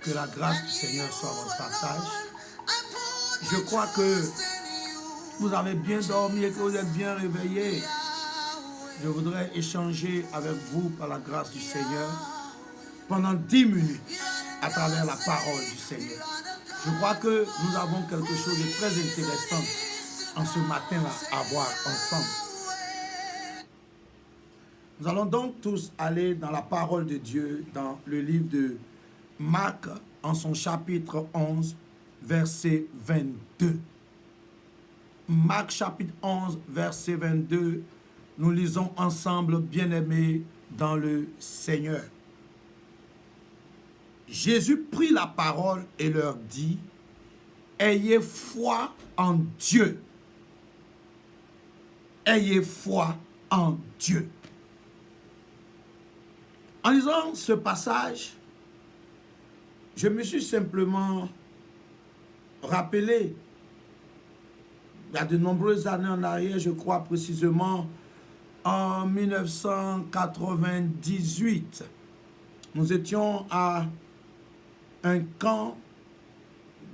Que la grâce du Seigneur soit votre partage. Je crois que vous avez bien dormi et que vous êtes bien réveillés. Je voudrais échanger avec vous par la grâce du Seigneur pendant 10 minutes à travers la parole du Seigneur. Je crois que nous avons quelque chose de très intéressant en ce matin-là à voir ensemble. Nous allons donc tous aller dans la parole de Dieu, dans le livre de Marc, en son chapitre 11, verset 22. Marc chapitre 11, verset 22, nous lisons ensemble, bien-aimés dans le Seigneur. Jésus prit la parole et leur dit, « Ayez foi en Dieu. Ayez foi en Dieu. » En lisant ce passage, je me suis simplement rappelé, il y a de nombreuses années en arrière, je crois précisément en 1998, nous étions à un camp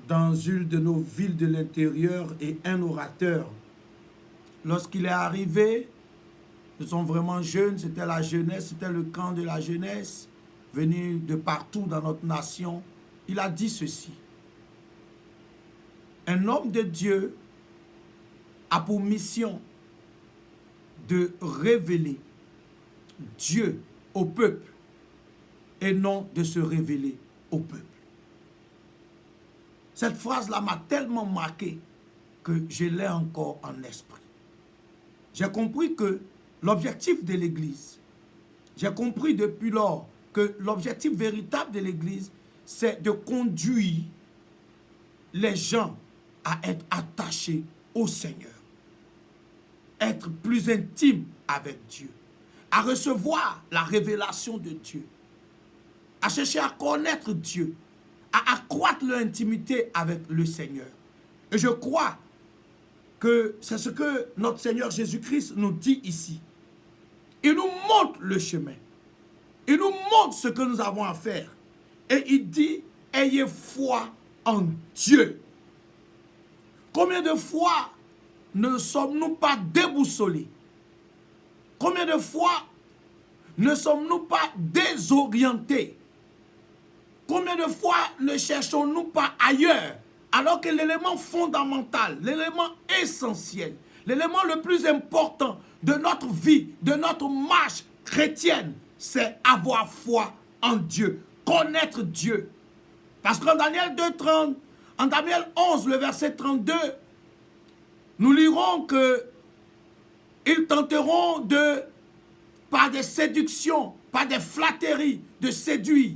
dans une de nos villes de l'intérieur et un orateur, lorsqu'il est arrivé, nous sommes vraiment jeunes, c'était la jeunesse, c'était le camp de la jeunesse, venu de partout dans notre nation. Il a dit ceci. Un homme de Dieu a pour mission de révéler Dieu au peuple et non de se révéler au peuple. Cette phrase-là m'a tellement marqué que je l'ai encore en esprit. J'ai compris que l'objectif de l'Église, j'ai compris depuis lors que l'objectif véritable de l'Église, c'est de conduire les gens à être attachés au Seigneur, être plus intimes avec Dieu, à recevoir la révélation de Dieu, à chercher à connaître Dieu, à accroître leur intimité avec le Seigneur. Et je crois que c'est ce que notre Seigneur Jésus-Christ nous dit ici. Il nous montre le chemin. Il nous montre ce que nous avons à faire. Et il dit, ayez foi en Dieu. Combien de fois ne sommes-nous pas déboussolés? Combien de fois ne sommes-nous pas désorientés? Combien de fois ne cherchons-nous pas ailleurs? Alors que l'élément fondamental, l'élément essentiel, l'élément le plus important de notre vie, de notre marche chrétienne, c'est avoir foi en Dieu, connaître Dieu. Parce qu'en Daniel 2:30, en Daniel 11, le verset 32, nous lirons que ils tenteront par des séductions, par des flatteries, de séduire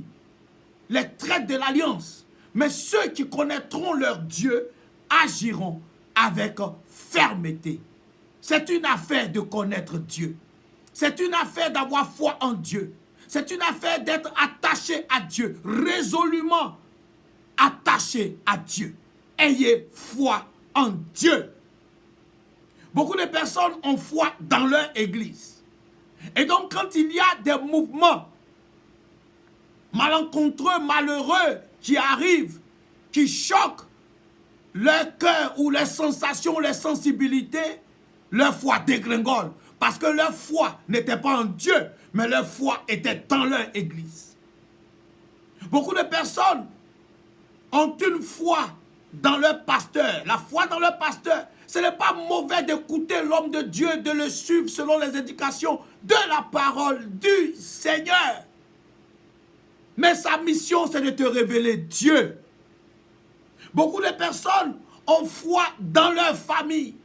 les traites de l'alliance. Mais ceux qui connaîtront leur Dieu agiront avec fermeté. C'est une affaire de connaître Dieu. C'est une affaire d'avoir foi en Dieu. C'est une affaire d'être attaché à Dieu, résolument attaché à Dieu. Ayez foi en Dieu. Beaucoup de personnes ont foi dans leur église. Et donc quand il y a des mouvements malencontreux, malheureux qui arrivent, qui choquent leur cœur ou les sensations, les sensibilités, leur foi dégringole. Parce que leur foi n'était pas en Dieu, mais leur foi était dans leur église. Beaucoup de personnes ont une foi dans leur pasteur. La foi dans leur pasteur, ce n'est pas mauvais d'écouter l'homme de Dieu, de le suivre selon les indications de la parole du Seigneur. Mais sa mission, c'est de te révéler Dieu. Beaucoup de personnes ont foi dans leur famille,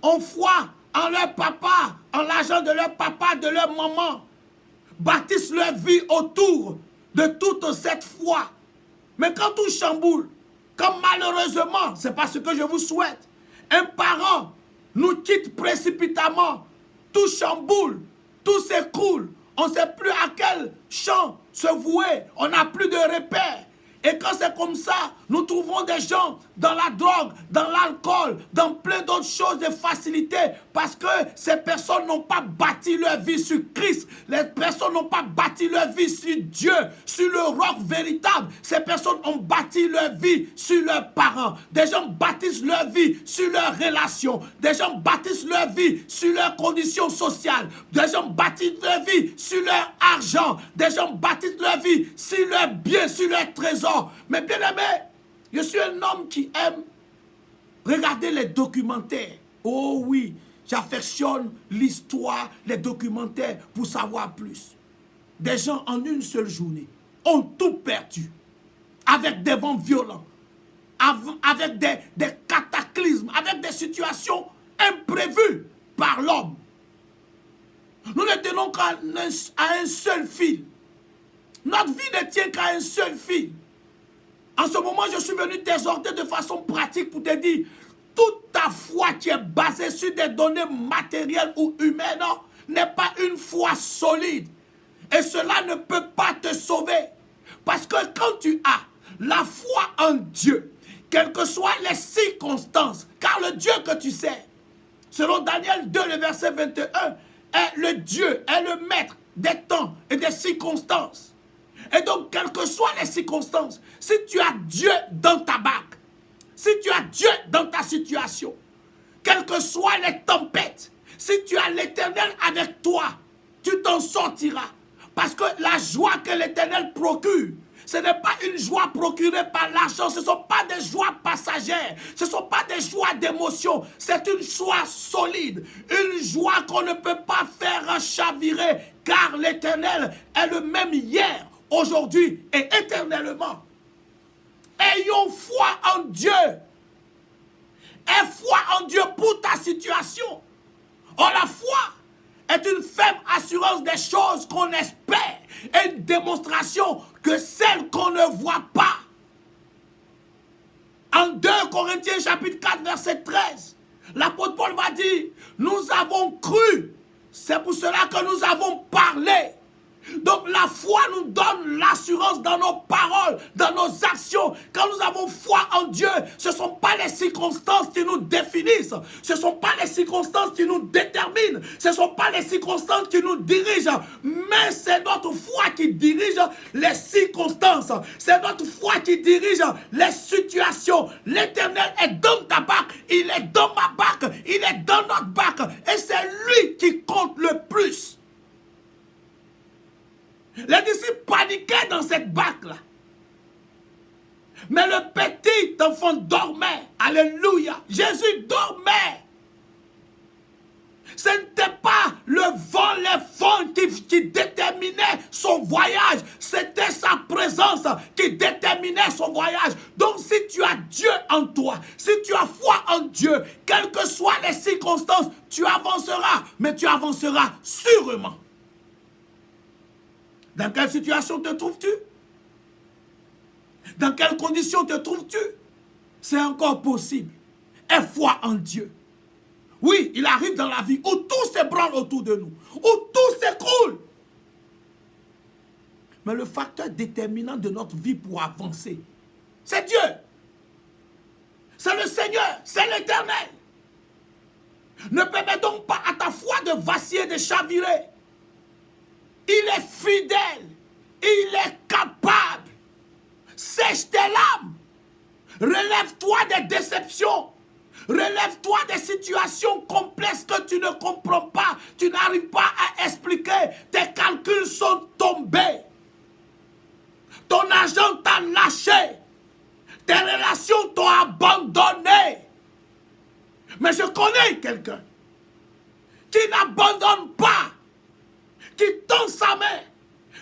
ont foi en leur papa, en l'argent de leur papa, de leur maman, bâtissent leur vie autour de toute cette foi. Mais quand tout chamboule, comme malheureusement, c'est pas ce que je vous souhaite, un parent nous quitte précipitamment, tout chamboule, tout s'écroule, on ne sait plus à quel champ se vouer, on n'a plus de repères. Et quand c'est comme ça, nous trouvons des gens dans la drogue, dans l'alcool, dans plein d'autres choses de facilité. Parce que ces personnes n'ont pas bâti leur vie sur Christ. Les personnes n'ont pas bâti leur vie sur Dieu, sur le roc véritable. Ces personnes ont bâti leur vie sur leurs parents. Des gens bâtissent leur vie sur leurs relations. Des gens bâtissent leur vie sur leurs conditions sociales. Des gens bâtissent leur vie sur leur argent. Des gens bâtissent leur vie sur leurs biens, sur leurs trésors. Mais bien aimé, je suis un homme qui aime regarder les documentaires. Oh oui, j'affectionne l'histoire, les documentaires pour savoir plus. Des gens en une seule journée ont tout perdu. Avec des vents violents, avec des cataclysmes, avec des situations imprévues par l'homme. Nous ne tenons qu'à un seul fil. Notre vie ne tient qu'à un seul fil. En ce moment, je suis venu t'exhorter de façon pratique pour te dire, toute ta foi qui est basée sur des données matérielles ou humaines n'est pas une foi solide. Et cela ne peut pas te sauver. Parce que quand tu as la foi en Dieu, quelles que soient les circonstances, car le Dieu que tu sais, selon Daniel 2, le verset 21, est le Dieu, est le maître des temps et des circonstances. Et donc, quelles que soient les circonstances, si tu as Dieu dans ta barque, si tu as Dieu dans ta situation, quelles que soient les tempêtes, si tu as l'Éternel avec toi, tu t'en sortiras. Parce que la joie que l'Éternel procure, ce n'est pas une joie procurée par l'argent, ce ne sont pas des joies passagères, ce ne sont pas des joies d'émotion, c'est une joie solide, une joie qu'on ne peut pas faire chavirer, car l'Éternel est le même hier, aujourd'hui et éternellement. Ayons foi en Dieu. Aie foi en Dieu pour ta situation. Or, la foi est une ferme assurance des choses qu'on espère et une démonstration que celles qu'on ne voit pas. En 2 Corinthiens chapitre 4 verset 13, l'apôtre Paul va dire, nous avons cru, c'est pour cela que nous avons parlé. Donc la foi nous donne l'assurance dans nos paroles, dans nos actions. Quand nous avons foi en Dieu, ce ne sont pas les circonstances qui nous définissent. Ce ne sont pas les circonstances qui nous déterminent. Ce ne sont pas les circonstances qui nous dirigent. Mais c'est notre foi qui dirige les circonstances. C'est notre foi qui dirige les situations. L'Éternel est dans ta barque. Il est dans ma barque. Il est dans notre barque. Et c'est lui qui compte le plus. Les disciples paniquaient dans cette barque-là. Mais le petit enfant dormait. Alléluia. Jésus dormait. Ce n'était pas le vent, les vents qui déterminaient son voyage. C'était sa présence qui déterminait son voyage. Donc si tu as Dieu en toi, si tu as foi en Dieu, quelles que soient les circonstances, tu avanceras. Mais tu avanceras sûrement. Dans quelle situation te trouves-tu? Dans quelles conditions te trouves-tu? C'est encore possible. Aie foi en Dieu. Oui, il arrive dans la vie où tout s'ébranle autour de nous, où tout s'écroule. Mais le facteur déterminant de notre vie pour avancer, c'est Dieu. C'est le Seigneur, c'est l'Éternel. Ne permets donc pas à ta foi de vaciller, de chavirer. Il est fidèle. Il est capable. Sèche tes larmes. Relève-toi des déceptions. Relève-toi des situations complexes que tu ne comprends pas. Tu n'arrives pas à expliquer. Tes calculs sont tombés. Ton argent t'a lâché. Tes relations t'ont abandonné. Mais je connais quelqu'un qui n'abandonne pas, qui tend sa main,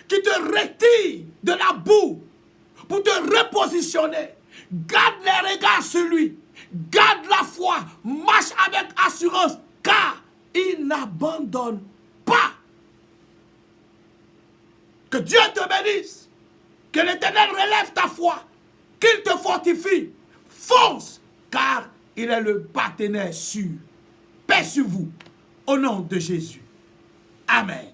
qui te retire de la boue pour te repositionner. Garde les regards sur lui. Garde la foi. Marche avec assurance, car il n'abandonne pas. Que Dieu te bénisse. Que l'Éternel relève ta foi. Qu'il te fortifie. Fonce, car il est le partenaire sûr. Paix sur vous. Au nom de Jésus. Amen.